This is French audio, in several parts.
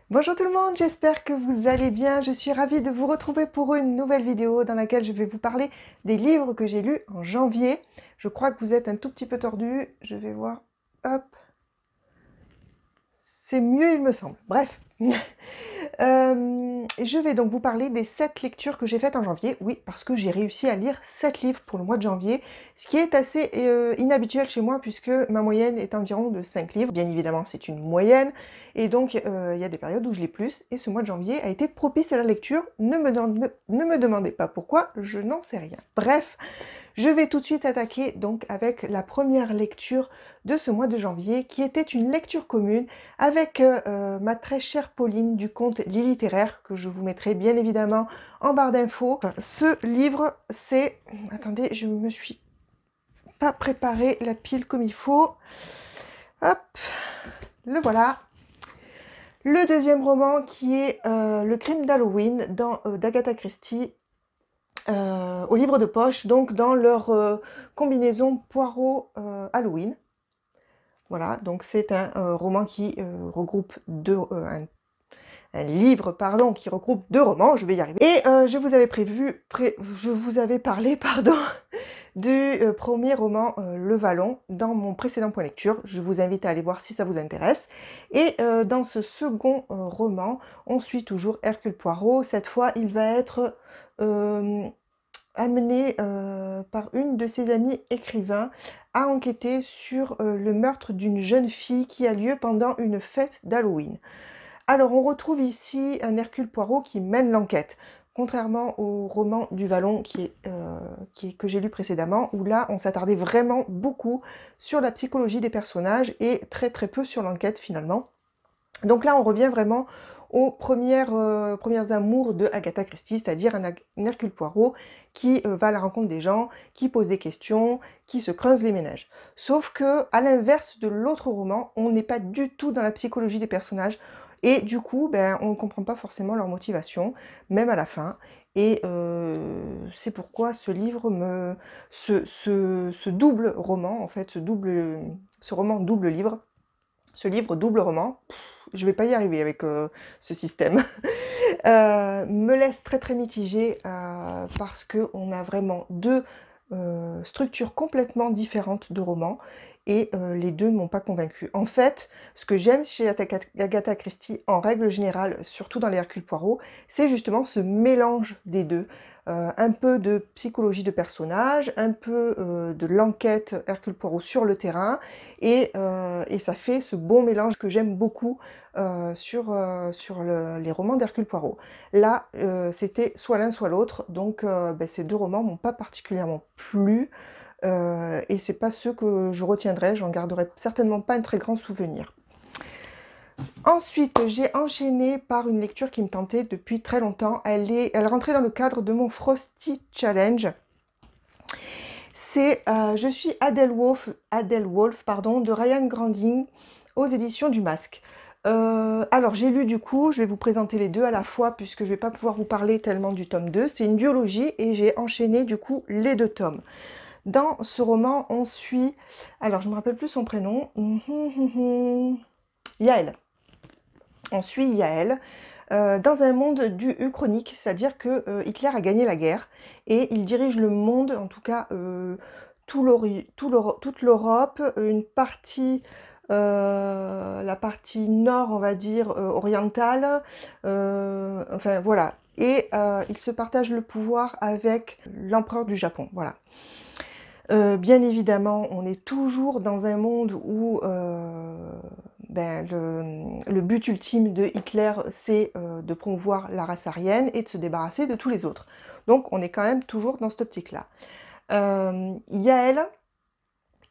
Bonjour tout le monde, j'espère que vous allez bien. Je suis ravie de vous retrouver pour une nouvelle vidéo dans laquelle je vais vous parler des livres que j'ai lus en janvier. Je crois que vous êtes un tout petit peu tordu. Je vais voir. Hop. C'est mieux, il me semble. Bref. Je vais donc vous parler des 7 lectures que j'ai faites en janvier. Oui, parce que j'ai réussi à lire 7 livres pour le mois de janvier, ce qui est assez inhabituel chez moi puisque ma moyenne est environ de 5 livres. Bien évidemment, c'est une moyenne et donc il y a des périodes où je lis plus et ce mois de janvier a été propice à la lecture. Ne me demandez pas pourquoi, je n'en sais rien. Bref, je vais tout de suite attaquer donc avec la première lecture de ce mois de janvier qui était une lecture commune avec ma très chère Pauline du compte Lilittéraire que je vous mettrai bien évidemment en barre d'infos. Enfin, ce livre c'est... Attendez, je me suis pas préparé la pile comme il faut. Hop, le voilà. Le deuxième roman qui est Le crime d'Halloween d'Agatha Christie. Au livre de poche, donc dans leur combinaison Poirot Halloween. Voilà, donc c'est un roman qui regroupe un livre, pardon, qui regroupe 2 romans, je vais y arriver. Et je vous avais parlé, pardon, du premier roman Le Vallon dans mon précédent point lecture. Je vous invite à aller voir si ça vous intéresse. Et dans ce second roman, on suit toujours Hercule Poirot. Cette fois, il va être amené par une de ses amies écrivains à enquêter sur le meurtre d'une jeune fille qui a lieu pendant une fête d'Halloween. Alors on retrouve ici un Hercule Poirot qui mène l'enquête, contrairement au roman du Vallon que j'ai lu précédemment, où là on s'attardait vraiment beaucoup sur la psychologie des personnages et très très peu sur l'enquête finalement. Donc là on revient vraiment aux premières amours de Agatha Christie, c'est-à-dire un Hercule Poirot qui va à la rencontre des gens, qui pose des questions, qui se creuse les méninges. Sauf que, à l'inverse de l'autre roman, on n'est pas du tout dans la psychologie des personnages, et du coup, ben, on ne comprend pas forcément leur motivation, même à la fin. Et c'est pourquoi ce livre ce double roman, en fait, ce roman double livre, ce livre double roman, je vais pas y arriver avec ce système, me laisse très très mitigée parce qu'on a vraiment deux structures complètement différentes de romans et les deux ne m'ont pas convaincue. En fait, ce que j'aime chez Agatha Christie, en règle générale, surtout dans les Hercule Poirot, c'est justement ce mélange des deux. Un peu de psychologie de personnage, un peu de l'enquête Hercule Poirot sur le terrain, et ça fait ce bon mélange que j'aime beaucoup sur les romans d'Hercule Poirot. Là, c'était soit l'un soit l'autre, donc ben, ces deux romans m'ont pas particulièrement plu, et c'est pas ceux que je retiendrai, j'en garderai certainement pas un très grand souvenir. Ensuite, j'ai enchaîné par une lecture qui me tentait depuis très longtemps. Elle rentrait dans le cadre de mon Frosty Challenge. C'est Je suis Adèle Wolf pardon, de Ryan Granding aux éditions du Masque. Alors j'ai lu du coup, je vais vous présenter les deux à la fois puisque je ne vais pas pouvoir vous parler tellement du tome 2. C'est une duologie et j'ai enchaîné du coup les deux tomes. Dans ce roman, on suit, alors je ne me rappelle plus son prénom, Yael. On suit Yael dans un monde du uchronique, c'est-à-dire que Hitler a gagné la guerre et il dirige le monde, en tout cas toute l'Europe, une partie, la partie nord, on va dire, orientale, enfin voilà. Et il se partage le pouvoir avec l'empereur du Japon, voilà. Bien évidemment, on est toujours dans un monde où ben, le but ultime de Hitler, c'est de promouvoir la race aryenne et de se débarrasser de tous les autres. Donc on est quand même toujours dans cette optique-là. Yael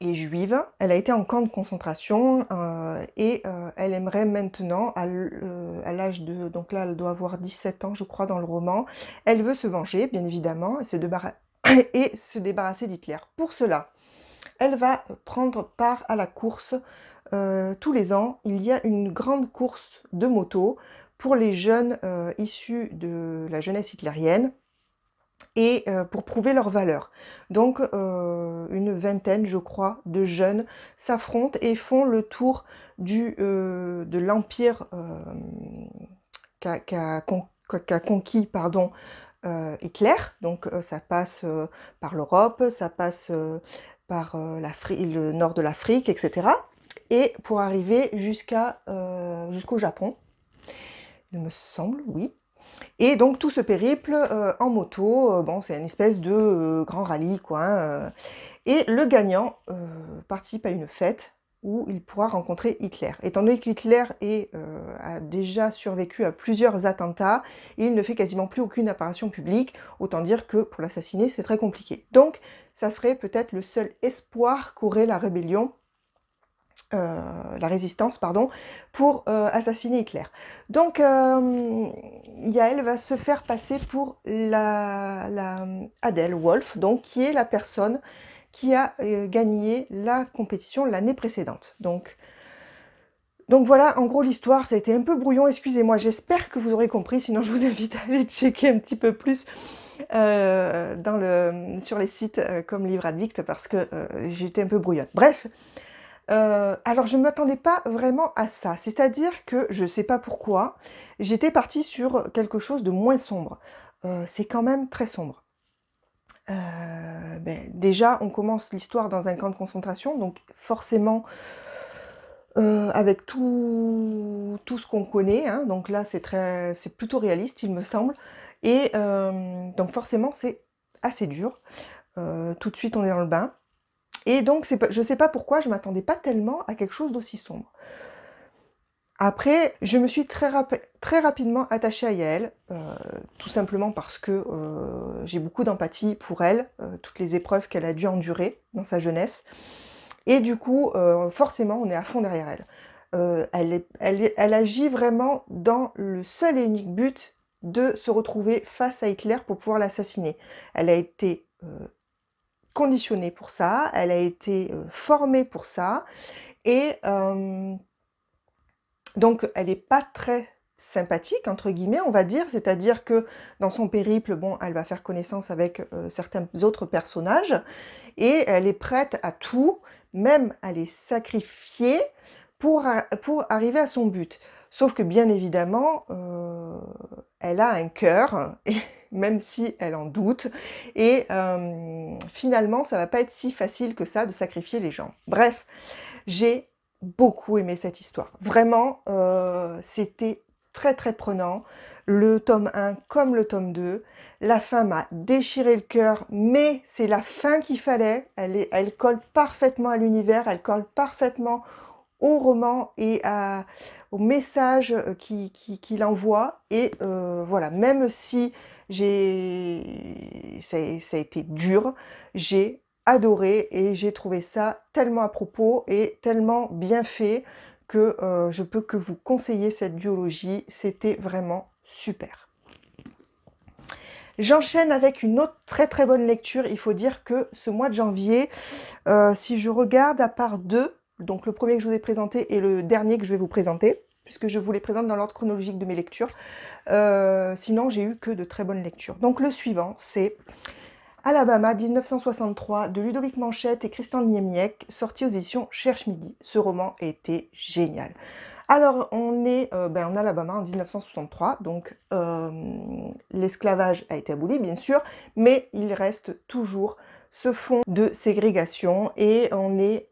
est juive, elle a été en camp de concentration et elle aimerait maintenant, à l'âge de... Donc là, elle doit avoir 17 ans, je crois, dans le roman. Elle veut se venger, bien évidemment, et se débarrasser d'Hitler. Pour cela, elle va prendre part à la course. Tous les ans, il y a une grande course de moto pour les jeunes issus de la jeunesse hitlérienne. et pour prouver leur valeur. Donc une vingtaine, je crois, de jeunes s'affrontent et font le tour de l'empire qu'a conquis, pardon, Hitler. Donc ça passe par l'Europe, ça passe par le nord de l'Afrique, etc. Et pour arriver jusqu'au Japon, il me semble, oui. Et donc tout ce périple en moto, bon, c'est une espèce de grand rallye, quoi. Hein. Et le gagnant participe à une fête où il pourra rencontrer Hitler. Étant donné qu'Hitler a déjà survécu à plusieurs attentats, il ne fait quasiment plus aucune apparition publique, autant dire que pour l'assassiner, c'est très compliqué. Donc, ça serait peut-être le seul espoir qu'aurait la rébellion, la résistance, pardon, pour assassiner Hitler. Donc, Yael va se faire passer pour la Adèle Wolf, donc, qui est la personne qui a gagné la compétition l'année précédente. Donc voilà, en gros l'histoire, ça a été un peu brouillon, excusez-moi, j'espère que vous aurez compris, sinon je vous invite à aller checker un petit peu plus sur les sites comme Livre Addict, parce que j'étais un peu brouillonne. Bref, alors je ne m'attendais pas vraiment à ça, c'est-à-dire que, je ne sais pas pourquoi, j'étais partie sur quelque chose de moins sombre. C'est quand même très sombre. Déjà, on commence l'histoire dans un camp de concentration, donc forcément, avec tout ce qu'on connaît, hein, donc là c'est plutôt réaliste, il me semble, et donc forcément c'est assez dur. Tout de suite on est dans le bain, et donc je sais pas pourquoi je m'attendais pas tellement à quelque chose d'aussi sombre. Après, je me suis très rapidement attachée à Yael, tout simplement parce que j'ai beaucoup d'empathie pour elle, toutes les épreuves qu'elle a dû endurer dans sa jeunesse. Et du coup, forcément, on est à fond derrière elle. Elle agit vraiment dans le seul et unique but de se retrouver face à Hitler pour pouvoir l'assassiner. Elle a été conditionnée pour ça, elle a été formée pour ça, et donc, elle n'est pas très sympathique, entre guillemets, on va dire, c'est-à-dire que dans son périple, bon, elle va faire connaissance avec certains autres personnages, et elle est prête à tout, même à les sacrifier pour arriver à son but. Sauf que, bien évidemment, elle a un cœur, même si elle en doute, et finalement, ça va pas être si facile que ça de sacrifier les gens. Bref, j'ai beaucoup aimé cette histoire. Vraiment, c'était très très prenant. Le tome 1 comme le tome 2. La fin m'a déchiré le cœur, mais c'est la fin qu'il fallait. Elle colle parfaitement à l'univers, elle colle parfaitement au roman et au message qu'il envoie. Et voilà, même si ça a été dur, j'ai adoré et j'ai trouvé ça tellement à propos et tellement bien fait que je peux que vous conseiller cette duologie. C'était vraiment super. J'enchaîne avec une autre très très bonne lecture. Il faut dire que ce mois de janvier, si je regarde à part deux, donc le premier que je vous ai présenté et le dernier que je vais vous présenter, puisque je vous les présente dans l'ordre chronologique de mes lectures, sinon j'ai eu que de très bonnes lectures. Donc le suivant, c'est Alabama 1963 de Ludovic Manchette et Christian Niemiec, sorti aux éditions Cherche Midi. Ce roman était génial. Alors, on est en Alabama en 1963, donc l'esclavage a été aboli, bien sûr, mais il reste toujours ce fond de ségrégation et on est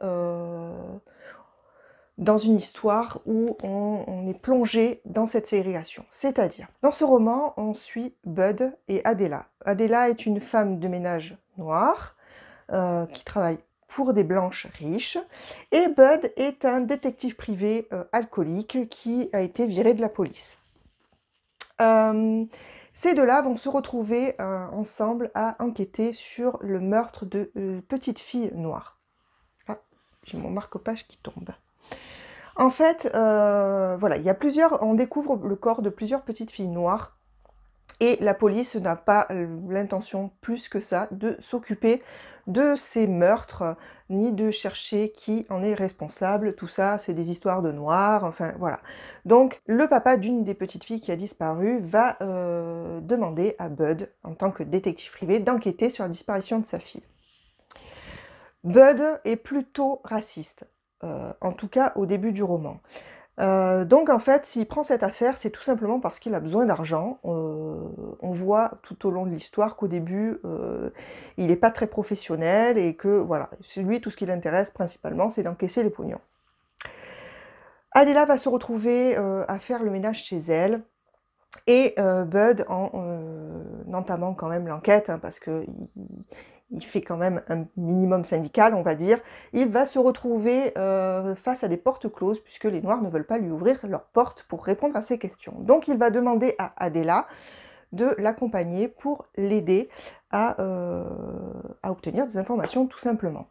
dans une histoire où on est plongé dans cette ségrégation. C'est-à-dire, dans ce roman, on suit Bud et Adela. Adela est une femme de ménage noire qui travaille pour des blanches riches, et Bud est un détective privé alcoolique qui a été viré de la police. Ces deux-là vont se retrouver ensemble à enquêter sur le meurtre de petites filles noires. Ah, j'ai mon marque-page qui tombe. En fait, voilà, on découvre le corps de plusieurs petites filles noires, Et la police n'a pas l'intention plus que ça de s'occuper de ces meurtres, ni de chercher qui en est responsable. Tout ça, c'est des histoires de noirs, enfin voilà. Donc le papa d'une des petites filles qui a disparu va demander à Bud, en tant que détective privé, d'enquêter sur la disparition de sa fille. Bud est plutôt raciste, en tout cas au début du roman. Donc en fait, s'il prend cette affaire, c'est tout simplement parce qu'il a besoin d'argent. On voit tout au long de l'histoire qu'au début, il n'est pas très professionnel et que voilà, lui, tout ce qui l'intéresse principalement, c'est d'encaisser les pognons. Adela va se retrouver à faire le ménage chez elle. Et Bud, en entamant quand même l'enquête, hein, parce que il fait quand même un minimum syndical, on va dire, il va se retrouver face à des portes closes, puisque les Noirs ne veulent pas lui ouvrir leurs portes pour répondre à ses questions. Donc il va demander à Adela de l'accompagner pour l'aider à obtenir des informations, tout simplement.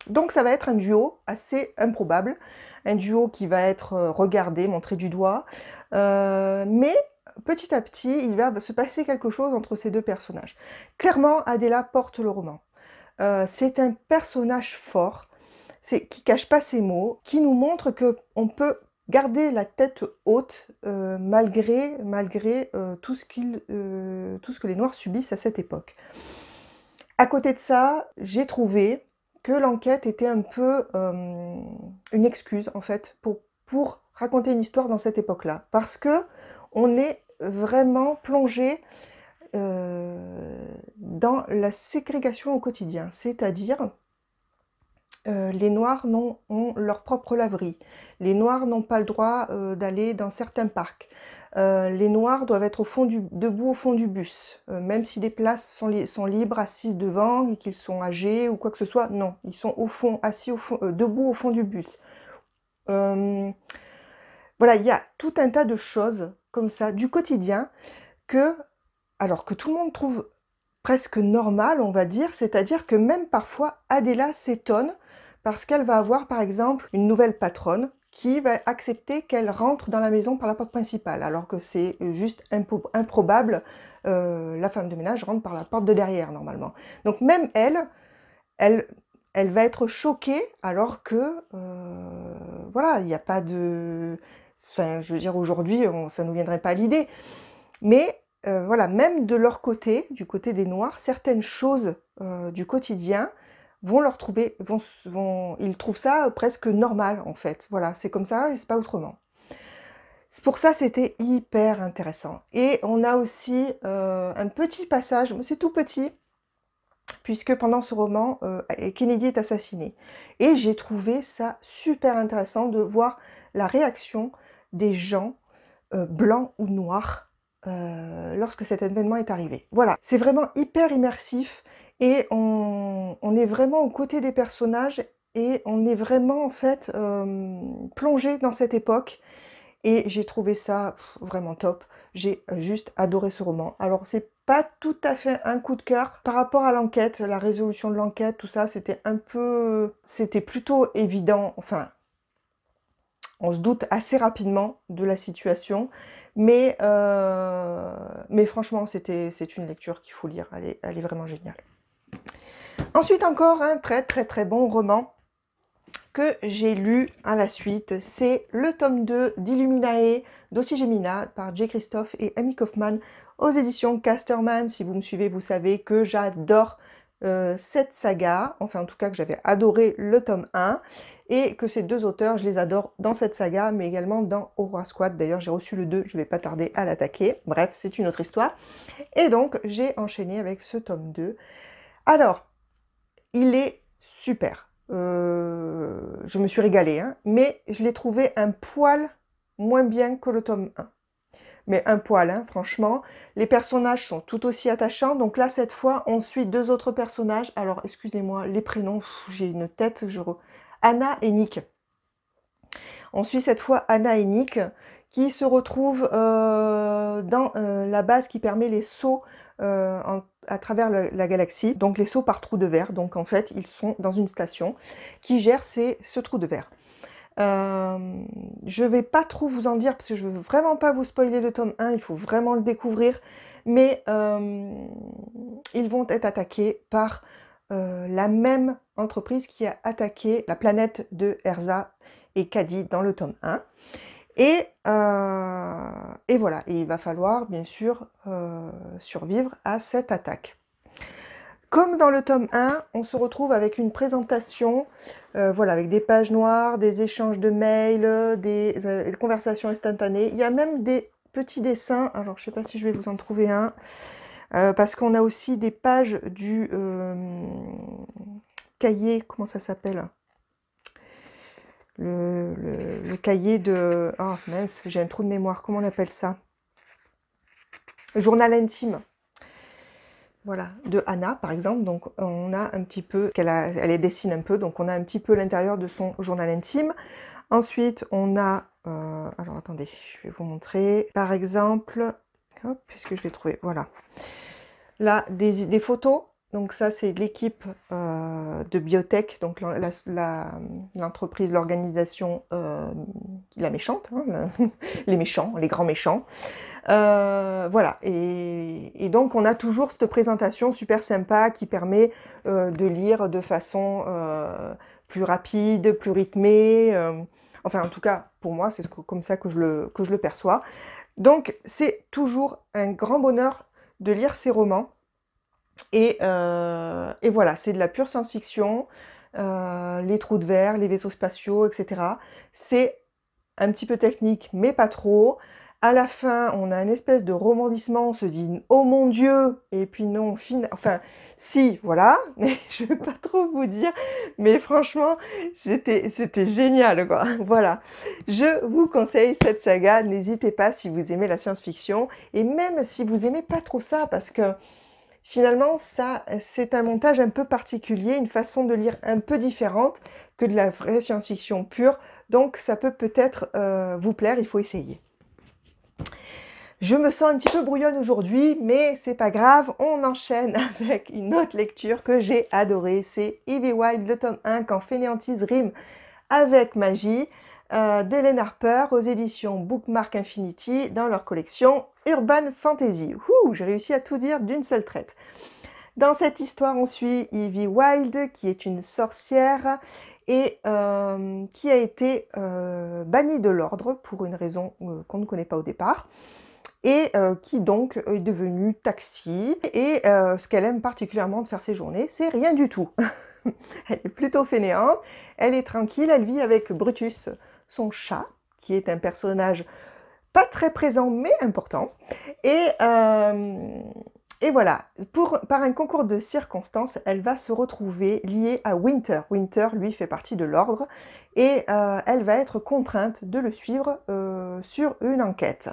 Donc ça va être un duo assez improbable, un duo qui va être regardé, montré du doigt, mais petit à petit, il va se passer quelque chose entre ces deux personnages. Clairement, Adela porte le roman. C'est un personnage fort, qui cache pas ses mots, qui nous montre qu'on peut garder la tête haute malgré tout ce que les Noirs subissent à cette époque. À côté de ça, j'ai trouvé que l'enquête était un peu une excuse, en fait, pour raconter une histoire dans cette époque-là. Parce que on est vraiment plongé dans la ségrégation au quotidien. C'est-à-dire, les Noirs ont leur propre laverie. Les Noirs n'ont pas le droit d'aller dans certains parcs. Les Noirs doivent être debout au fond du bus, même si des places sont libres, assises devant, et qu'ils sont âgés ou quoi que ce soit. Non, ils sont au fond, assis debout au fond du bus. Voilà, il y a tout un tas de choses comme ça, du quotidien, alors que tout le monde trouve presque normal, on va dire, c'est-à-dire que même parfois, Adela s'étonne parce qu'elle va avoir, par exemple, une nouvelle patronne qui va accepter qu'elle rentre dans la maison par la porte principale, alors que c'est juste improbable, la femme de ménage rentre par la porte de derrière, normalement. Donc même elle va être choquée, alors que, voilà, il n'y a pas de... Enfin, je veux dire, aujourd'hui, ça ne nous viendrait pas à l'idée. Mais voilà, même de leur côté, du côté des Noirs, certaines choses du quotidien ils trouvent ça presque normal, en fait. Voilà, c'est comme ça et c'est pas autrement. C'est pour ça c'était hyper intéressant. Et on a aussi un petit passage, c'est tout petit, puisque pendant ce roman, Kennedy est assassiné. Et j'ai trouvé ça super intéressant de voir la réaction des gens, blancs ou noirs, lorsque cet événement est arrivé. Voilà, c'est vraiment hyper immersif et on est vraiment aux côtés des personnages et on est vraiment en fait plongé dans cette époque et j'ai trouvé ça vraiment top. J'ai juste adoré ce roman. Alors c'est pas tout à fait un coup de cœur par rapport à l'enquête, la résolution de l'enquête, tout ça, c'était plutôt évident, enfin on se doute assez rapidement de la situation, mais franchement, c'est une lecture qu'il faut lire, elle est vraiment géniale. Ensuite encore un très très très bon roman que j'ai lu à la suite, c'est le tome 2 d'Illuminae d'Ossi-Gemina par J. Christophe et Amy Kaufman aux éditions Casterman. Si vous me suivez, vous savez que j'adore cette saga, enfin en tout cas que j'avais adoré le tome 1, et que ces deux auteurs, je les adore dans cette saga, mais également dans Horror Squad. D'ailleurs, j'ai reçu le 2, je ne vais pas tarder à l'attaquer. Bref, c'est une autre histoire. Et donc, j'ai enchaîné avec ce tome 2. Alors, il est super. Je me suis régalée, hein, mais je l'ai trouvé un poil moins bien que le tome 1. Mais un poil, hein, franchement. Les personnages sont tout aussi attachants. Donc là, cette fois, on suit deux autres personnages. Alors, excusez-moi, les prénoms, j'ai une tête. Anna et Nick. On suit cette fois Anna et Nick qui se retrouvent dans la base qui permet les sauts à travers la galaxie. Donc les sauts par trou de verre. Donc en fait, ils sont dans une station qui gère ce trou de verre. Je vais pas trop vous en dire parce que je veux vraiment pas vous spoiler le tome 1, il faut vraiment le découvrir. mais ils vont être attaqués par la même entreprise qui a attaqué la planète de Erza et Cady dans le tome 1. Et voilà, et il va falloir bien sûr survivre à cette attaque. Comme dans le tome 1, on se retrouve avec une présentation, voilà, avec des pages noires, des échanges de mails, des conversations instantanées. Il y a même des petits dessins, alors je ne sais pas si je vais vous en trouver un, parce qu'on a aussi des pages du cahier, comment ça s'appelle, le cahier de... Oh mince, j'ai un trou de mémoire, comment on appelle ça? Journal intime. Voilà, de Anna par exemple, donc on a un petit peu, elle les dessine un peu, donc on a un petit peu l'intérieur de son journal intime. Ensuite on a, alors attendez, je vais vous montrer, par exemple, hop, puisque je vais trouver, voilà, là des photos, donc ça c'est l'équipe de biotech, donc l'entreprise, l'organisation, la méchante, hein, les méchants, les grands méchants. Voilà, et donc on a toujours cette présentation super sympa qui permet de lire de façon plus rapide, plus rythmée, enfin en tout cas pour moi c'est comme ça que je le perçois. Donc c'est toujours un grand bonheur de lire ces romans, et voilà, c'est de la pure science-fiction, les trous de verre, les vaisseaux spatiaux, etc. C'est un petit peu technique, mais pas trop. À la fin, on a une espèce de rebondissement, on se dit « Oh mon Dieu !» Et puis non, enfin, si, voilà, mais je vais pas trop vous dire, mais franchement, c'était génial, quoi. Voilà, je vous conseille cette saga, n'hésitez pas si vous aimez la science-fiction, et même si vous aimez pas trop ça, parce que finalement, ça, c'est un montage un peu particulier, une façon de lire un peu différente que de la vraie science-fiction pure, donc ça peut peut-être vous plaire, il faut essayer. Je me sens un petit peu brouillonne aujourd'hui, mais c'est pas grave, on enchaîne avec une autre lecture que j'ai adorée, c'est Evie Wilde, le tome 1, Quand fainéantise rime avec magie, d'Hélène Harper aux éditions Bookmark Infinity dans leur collection Urban Fantasy. Ouh, j'ai réussi à tout dire d'une seule traite. Dans cette histoire, on suit Evie Wilde, qui est une sorcière et qui a été bannie de l'ordre pour une raison qu'on ne connaît pas au départ, et qui donc est devenue taxi, et ce qu'elle aime particulièrement de faire ses journées, c'est rien du tout. Elle est plutôt fainéante, elle est tranquille, elle vit avec Brutus, son chat, qui est un personnage pas très présent mais important, et voilà, par un concours de circonstances, elle va se retrouver liée à Winter. Winter, lui, fait partie de l'ordre, et elle va être contrainte de le suivre sur une enquête.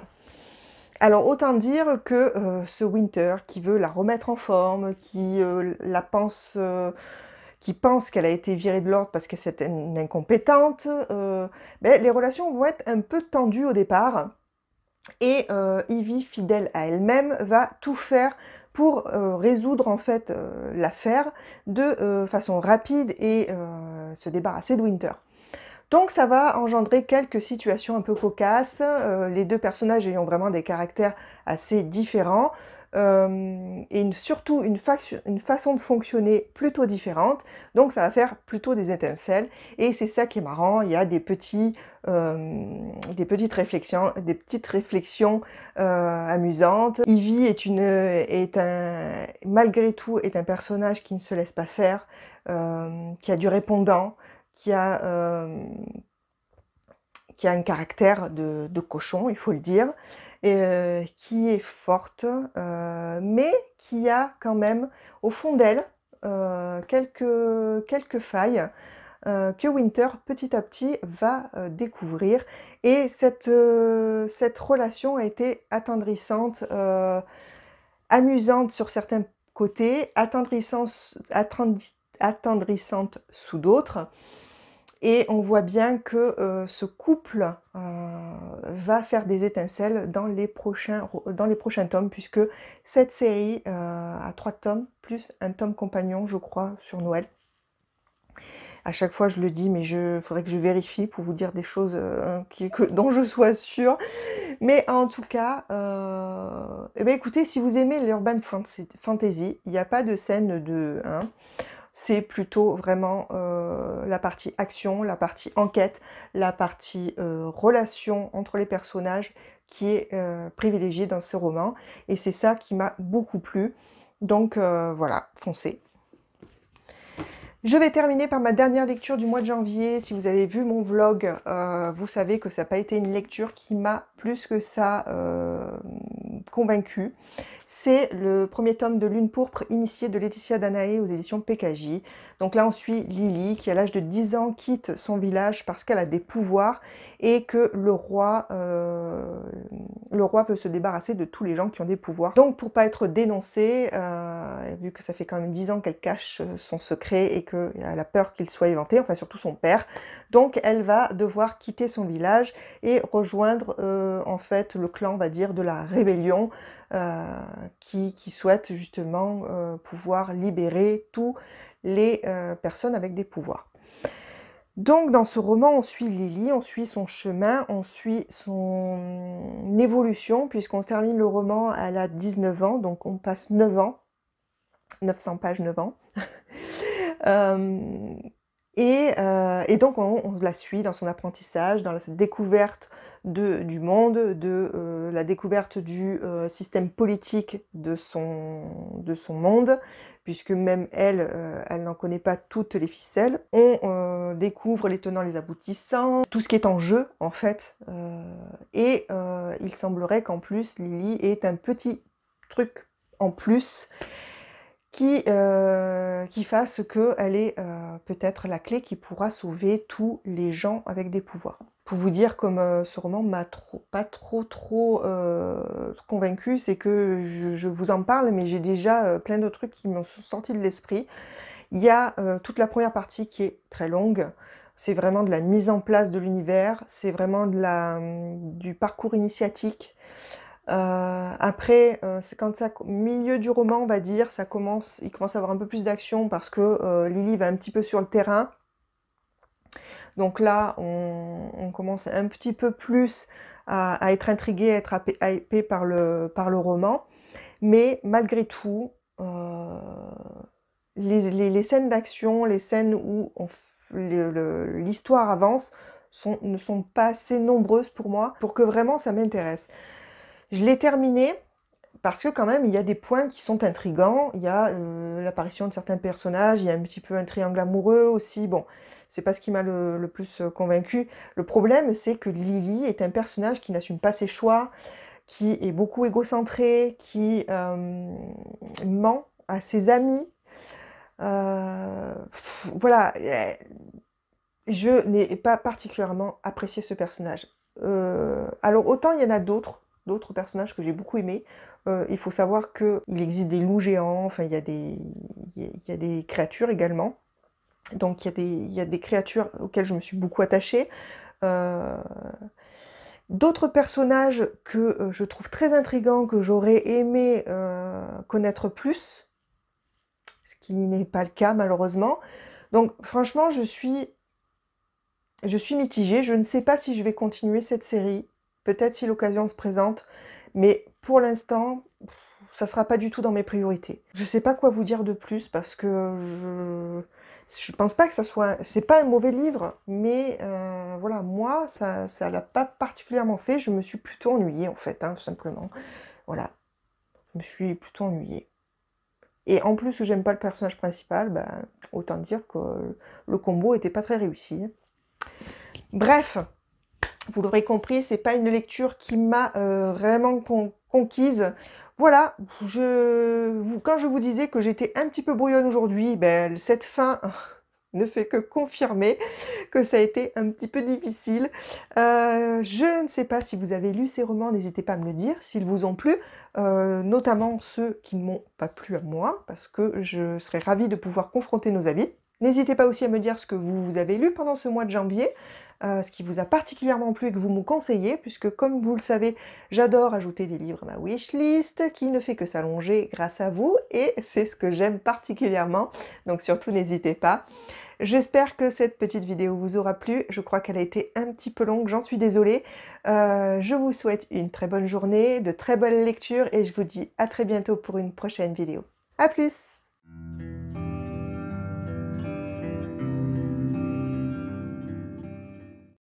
Alors autant dire que ce Winter, qui veut la remettre en forme, qui pense qu'elle a été virée de l'ordre parce que c'est une incompétente, ben, les relations vont être un peu tendues au départ, et Evie, fidèle à elle-même, va tout faire pour résoudre en fait l'affaire de façon rapide et se débarrasser de Winter. Donc ça va engendrer quelques situations un peu cocasses, les deux personnages ayant vraiment des caractères assez différents, et surtout une façon de fonctionner plutôt différente, donc ça va faire plutôt des étincelles, et c'est ça qui est marrant, il y a des petites réflexions amusantes. Evie malgré tout est un personnage qui ne se laisse pas faire, qui a du répondant, qui a un caractère de cochon, il faut le dire, et qui est forte, mais qui a quand même au fond d'elle quelques failles que Winter petit à petit va découvrir, et cette relation a été attendrissante, amusante sur certains côtés, attendrissante sous d'autres. Et on voit bien que ce couple va faire des étincelles dans les prochains tomes, puisque cette série a 3 tomes, plus un tome compagnon, je crois, sur Noël. À chaque fois, je le dis, mais faudrait que je vérifie pour vous dire des choses dont je sois sûre. Mais en tout cas, eh ben, écoutez, si vous aimez l'urban fantasy, il n'y a pas de scène de... hein, c'est plutôt vraiment la partie action, la partie enquête, la partie relation entre les personnages qui est privilégiée dans ce roman. Et c'est ça qui m'a beaucoup plu. Donc voilà, foncez. Je vais terminer par ma dernière lecture du mois de janvier. Si vous avez vu mon vlog, vous savez que ça n'a pas été une lecture qui m'a plus que ça convaincue. C'est le premier tome de Lune pourpre initiée de Laetitia Danaé aux éditions PKJ. Donc là, on suit Lily qui, à l'âge de 10 ans, quitte son village parce qu'elle a des pouvoirs et que le roi veut se débarrasser de tous les gens qui ont des pouvoirs. Donc, pour pas être dénoncée, vu que ça fait quand même 10 ans qu'elle cache son secret et qu'elle a peur qu'il soit éventé, enfin surtout son père, donc elle va devoir quitter son village et rejoindre en fait le clan, on va dire, de la rébellion, qui souhaite justement pouvoir libérer tous les personnes avec des pouvoirs. Donc dans ce roman, on suit Lily, on suit son chemin, on suit son évolution, puisqu'on termine le roman, elle a 19 ans, donc on passe 9 ans, 900 pages, 9 ans. Et donc on la suit dans son apprentissage, dans la découverte du monde, de la découverte du système politique de son monde, puisque même elle, elle n'en connaît pas toutes les ficelles. On découvre les tenants, les aboutissants, tout ce qui est en jeu en fait. Il semblerait qu'en plus Lily ait un petit truc en plus qui fasse qu'elle est peut-être la clé qui pourra sauver tous les gens avec des pouvoirs. Pour vous dire, comme ce roman m'a pas trop convaincue, c'est que je vous en parle, mais j'ai déjà plein de trucs qui m'ont sorti de l'esprit. Il y a toute la première partie qui est très longue. C'est vraiment de la mise en place de l'univers, c'est vraiment du parcours initiatique. Après, c'est quand ça, milieu du roman, on va dire, il commence à avoir un peu plus d'action parce que Lily va un petit peu sur le terrain. Donc là, on commence un petit peu plus à être intrigué, à être hypé par le roman. Mais malgré tout, les scènes d'action, les scènes où l'histoire avance, ne sont pas assez nombreuses pour moi pour que vraiment ça m'intéresse. Je l'ai terminé parce que quand même il y a des points qui sont intrigants, il y a l'apparition de certains personnages, il y a un petit peu un triangle amoureux aussi, bon, c'est pas ce qui m'a le plus convaincu. Le problème c'est que Lily est un personnage qui n'assume pas ses choix, qui est beaucoup égocentré, qui ment à ses amis, voilà, je n'ai pas particulièrement apprécié ce personnage. Alors autant il y en a d'autres personnages que j'ai beaucoup aimés. Il faut savoir qu'il existe des loups géants, enfin il y a des créatures également. Donc il y a des créatures auxquelles je me suis beaucoup attachée. D'autres personnages que je trouve très intrigants, que j'aurais aimé connaître plus, ce qui n'est pas le cas malheureusement. Donc franchement, je suis mitigée. Je ne sais pas si je vais continuer cette série. Peut-être si l'occasion se présente, mais pour l'instant, ça sera pas du tout dans mes priorités. Je sais pas quoi vous dire de plus parce que je pense pas que ça soit... C'est pas un mauvais livre, mais voilà, moi, ça l'a pas particulièrement fait. Je me suis plutôt ennuyée en fait, hein, tout simplement. Voilà, je me suis plutôt ennuyée. Et en plus, j'aime pas le personnage principal, ben, autant dire que le combo était pas très réussi. Bref, vous l'aurez compris, c'est pas une lecture qui m'a vraiment conquise. Voilà, quand je vous disais que j'étais un petit peu brouillonne aujourd'hui, ben, cette fin ne fait que confirmer que ça a été un petit peu difficile. Je ne sais pas si vous avez lu ces romans, n'hésitez pas à me le dire, s'ils vous ont plu, notamment ceux qui ne m'ont pas plu à moi, parce que je serais ravie de pouvoir confronter nos avis. N'hésitez pas aussi à me dire ce que vous avez lu pendant ce mois de janvier, ce qui vous a particulièrement plu et que vous me conseillez, puisque comme vous le savez, j'adore ajouter des livres à ma wishlist, qui ne fait que s'allonger grâce à vous, et c'est ce que j'aime particulièrement, donc surtout n'hésitez pas. J'espère que cette petite vidéo vous aura plu. Je crois qu'elle a été un petit peu longue, j'en suis désolée. Je vous souhaite une très bonne journée, de très belles lectures et je vous dis à très bientôt pour une prochaine vidéo. À plus!